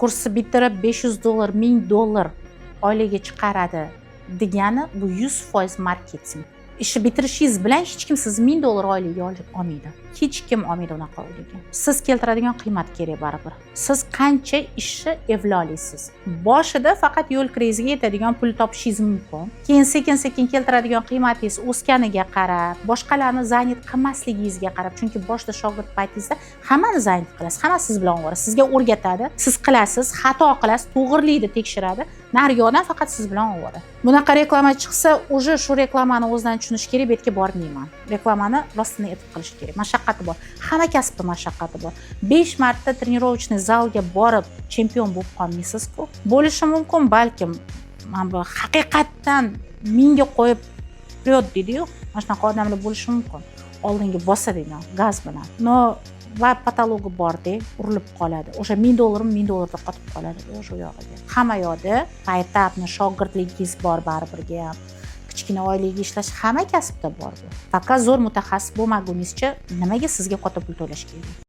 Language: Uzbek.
kursni bitirib $500, $1000 oyligiga chiqaradi degani bu 100% marketing. Ishni bitirishingiz bilan hech kim sizni $1000 oylik olmaydi. Hech kim olmaydi unaqa oylikni. Siz keltiradigan qiymat kerak baribir. Siz qancha ishni evlolisiz. Boshida faqat yo'l kriziga yetadigan pul topishingiz mumkin. Keyin sekin-sekin keltiradigan qiymatingiz o'sganiga qarab, boshqalarni zanit qilmasligingizga qarab, chunki boshida shogird paytingizda hammani zanit qilasiz, hamma siz bilan ovora, sizga o'rgatadi, siz qilasiz, xato qilasiz, to'g'rilikni tekshiradi. Nariyoqdan faqat siz bilan ovora. Bunaqa reklama chiqsa, уже shu reklamani o'zidan tushunish kerak, bu yerga bormayman. Reklamani rostini aytib qilish kerak. Mashaqqati bor. Hamma kasbda mashaqqati bor. 5 marta trenirovочный zalga borib chempion bo'lib qolmaysiz-ku. Bo'lishi mumkin, balkim men bu haqiqatdan menga qo'yib priyod deydi-yu, mana shunaqa odamlar bo'lishi mumkin. Oldinga bosadigan gaz bilan. No va patologi borda urilib qoladi. O'sha $1000 da qotib qoladi o'sha yog'iga. Hamma yoqda paytapni shogirdligingiz bor baribirga ham. Kichkina oylikga ishlash hamma kasbda bor bu. Faqat zo'r mutaxassis bo'lmagunizcha nimaga sizga qotib pul to'lash kerak?